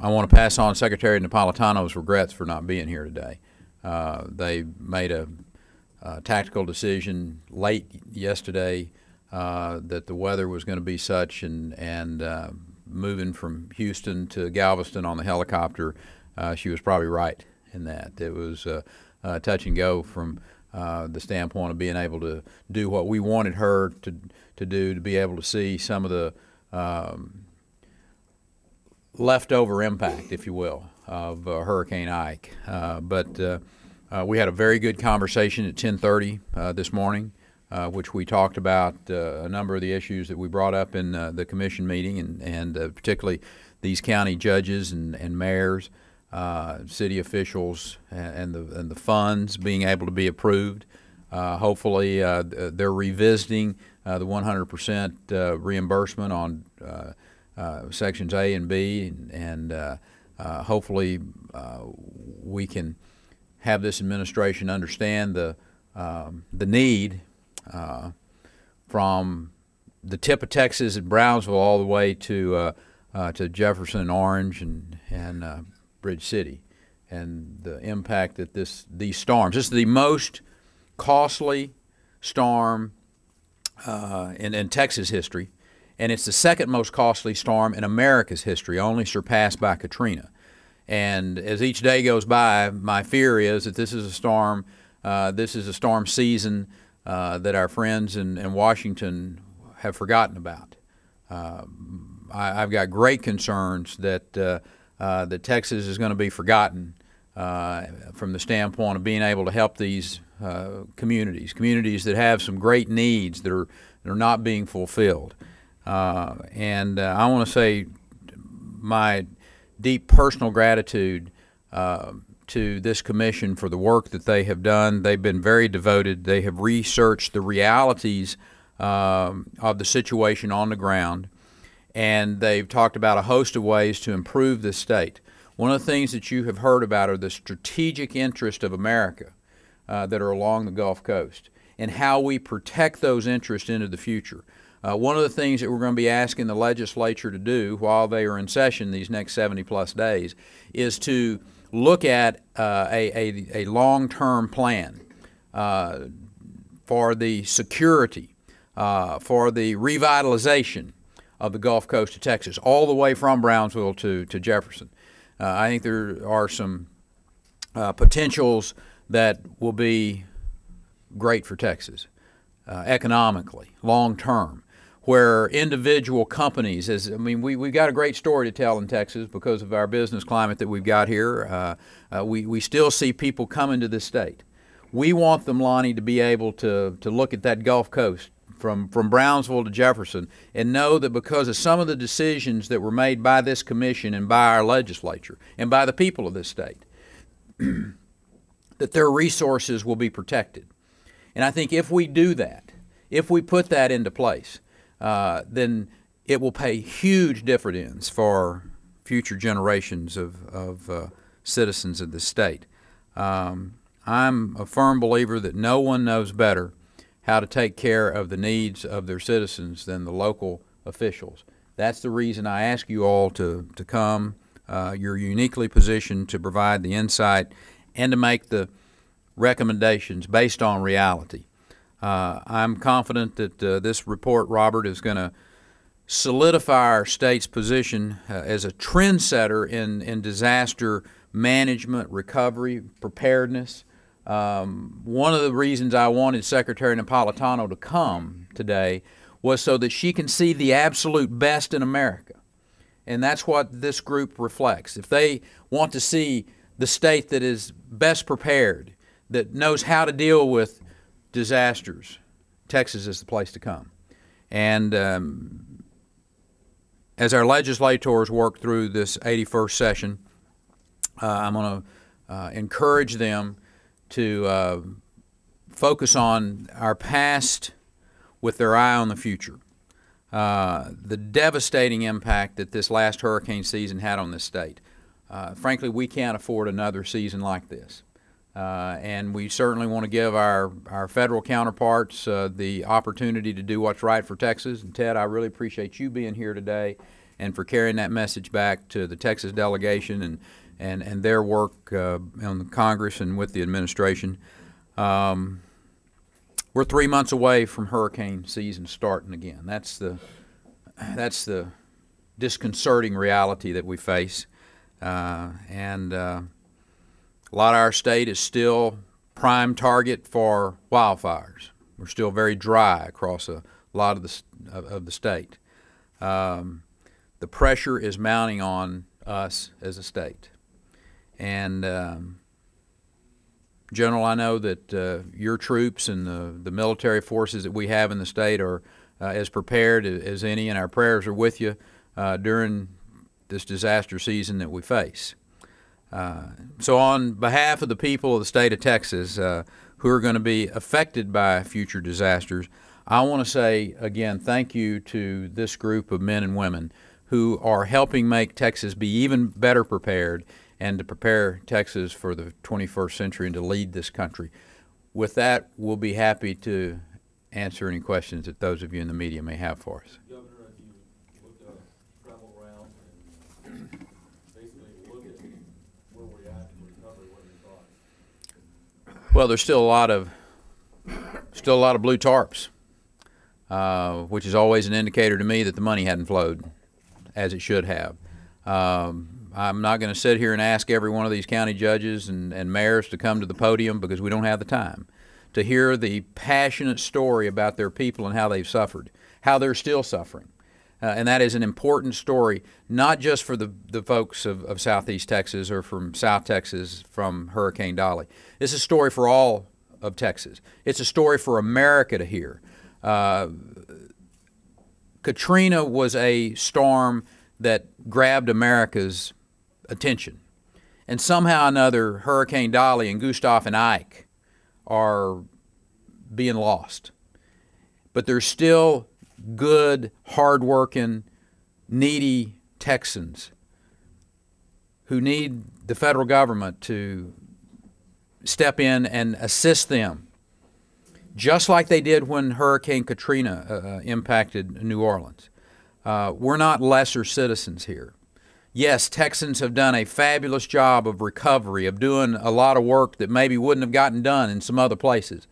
I want to pass on Secretary Napolitano's regrets for not being here today. They made a tactical decision late yesterday that the weather was going to be such, and moving from Houston to Galveston on the helicopter, she was probably right in that. It was touch and go from the standpoint of being able to do what we wanted her to do, to be able to see some of the leftover impact, if you will, of Hurricane Ike. But we had a very good conversation at 10:30 this morning, which we talked about a number of the issues that we brought up in the commission meeting, and particularly these county judges and mayors, city officials, and the funds being able to be approved. Hopefully, they're revisiting the 100% reimbursement on sections A and B, and hopefully we can have this administration understand the need from the tip of Texas at Brownsville all the way to Jefferson and Orange and Bridge City, and the impact that these storms. This is the most costly storm in Texas history, and it's the second most costly storm in America's history, only surpassed by Katrina. And as each day goes by, my fear is that this is a storm season that our friends in Washington have forgotten about. I've got great concerns that Texas is going to be forgotten from the standpoint of being able to help these communities that have some great needs that are not being fulfilled. And I want to say my deep personal gratitude to this commission for the work that they have done. They've been very devoted. They have researched the realities of the situation on the ground, and they've talked about a host of ways to improve this state. One of the things that you have heard about are the strategic interests of America that are along the Gulf Coast, and how we protect those interests into the future. One of the things that we're going to be asking the legislature to do while they are in session these next 70-plus days is to look at a long-term plan for the security, for the revitalization of the Gulf Coast of Texas, all the way from Brownsville to Jefferson. I think there are some potentials that will be great for Texas economically, long-term, where individual companies, we've got a great story to tell in Texas because of our business climate that we've got here. We still see people coming to this state. We want them, Lonnie, to be able to look at that Gulf Coast from Brownsville to Jefferson and know that because of some of the decisions that were made by this commission and by our legislature and by the people of this state, that their resources will be protected. And I think if we do that, if we put that into place, then it will pay huge dividends for future generations of citizens of this state. I'm a firm believer that no one knows better how to take care of the needs of their citizens than the local officials. That's the reason I ask you all to come. You're uniquely positioned to provide the insight and to make the recommendations based on reality. I'm confident that this report, Robert, is going to solidify our state's position as a trendsetter in disaster management, recovery, preparedness. One of the reasons I wanted Secretary Napolitano to come today was so that she can see the absolute best in America. And that's what this group reflects. If they want to see the state that is best prepared, that knows how to deal with disasters, Texas is the place to come. And as our legislators work through this 81st session, I'm going to encourage them to focus on our past with their eye on the future. The devastating impact that this last hurricane season had on this state. Frankly, we can't afford another season like this. And we certainly want to give our federal counterparts the opportunity to do what's right for Texas. And Ted, I really appreciate you being here today and for carrying that message back to the Texas delegation and their work on the Congress and with the administration. We're 3 months away from hurricane season starting again. That's the disconcerting reality that we face. A lot of our state is still prime target for wildfires. We're still very dry across a lot of the state. The pressure is mounting on us as a state. And General, I know that your troops and the military forces that we have in the state are as prepared as any, and our prayers are with you during this disaster season that we face. So on behalf of the people of the state of Texas who are going to be affected by future disasters, I want to say again thank you to this group of men and women who are helping make Texas be even better prepared and to prepare Texas for the 21st century and to lead this country. With that, we'll be happy to answer any questions that those of you in the media may have for us. Governor, if you look to travel around and basically look at where we're at in recovery, what are your thoughts? Well, there's still a lot of blue tarps, which is always an indicator to me that the money hadn't flowed as it should have. I'm not going to sit here and ask every one of these county judges and mayors to come to the podium because we don't have the time to hear the passionate story about their people and how they've suffered, how they're still suffering. And that is an important story, not just for the folks of Southeast Texas or from South Texas from Hurricane Dolly. It's a story for all of Texas. It's a story for America to hear. Katrina was a storm that grabbed America's attention. And somehow or another, Hurricane Dolly and Gustav and Ike are being lost. But there's still good, hard-working, needy Texans who need the federal government to step in and assist them, just like they did when Hurricane Katrina impacted New Orleans. We're not lesser citizens here. Yes, Texans have done a fabulous job of recovery, of doing a lot of work that maybe wouldn't have gotten done in some other places,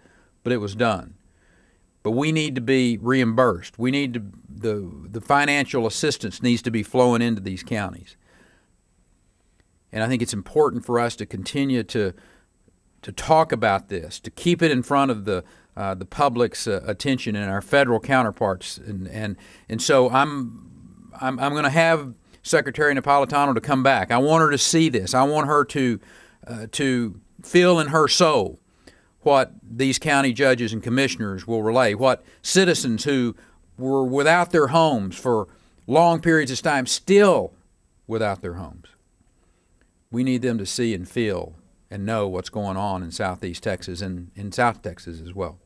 but it was done. But we need to be reimbursed. We need to, the financial assistance needs to be flowing into these counties. And I think it's important for us to continue to talk about this, to keep it in front of the public's attention and our federal counterparts. And so I'm going to have Secretary Napolitano to come back. I want her to see this. I want her to feel in her soul what these county judges and commissioners will relay, what citizens who were without their homes for long periods of time, still without their homes. We need them to see and feel and know what's going on in Southeast Texas and in South Texas as well.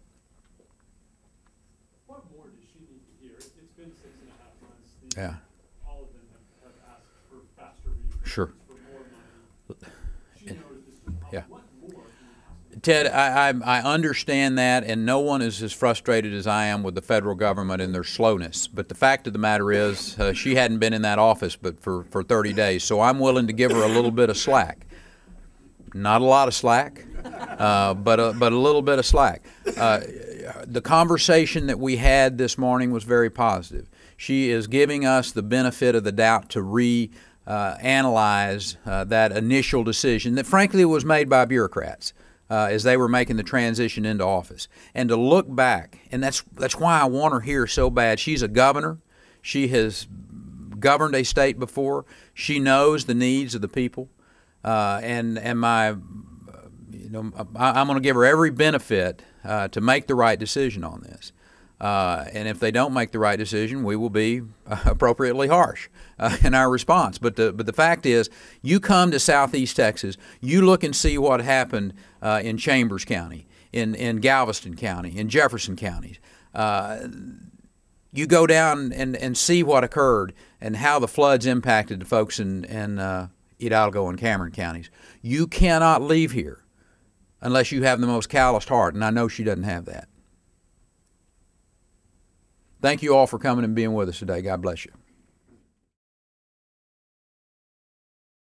What more does she need to hear? It's been 6.5 months. Yeah. All of them have asked for faster refunds, Sure. for more money. She knows this is a problem. Yeah. What more can we ask? Ted, I understand that, and no one is as frustrated as I am with the federal government and their slowness. But the fact of the matter is, she hadn't been in that office but for 30 days, so I'm willing to give her a little bit of slack. Not a lot of slack, but a little bit of slack. The conversation that we had this morning was very positive. She is giving us the benefit of the doubt to reanalyze that initial decision that frankly was made by bureaucrats as they were making the transition into office. And to look back, and that's why I want her here so bad. She's a governor. She has governed a state before. She knows the needs of the people. I'm going to give her every benefit to make the right decision on this. And if they don't make the right decision, we will be appropriately harsh in our response. But the fact is, you come to Southeast Texas, you look and see what happened in Chambers County, in Galveston County, in Jefferson counties. You go down and see what occurred and how the floods impacted the folks in Hidalgo and Cameron counties. You cannot leave here unless you have the most calloused heart, and I know she doesn't have that. Thank you all for coming and being with us today. God bless you.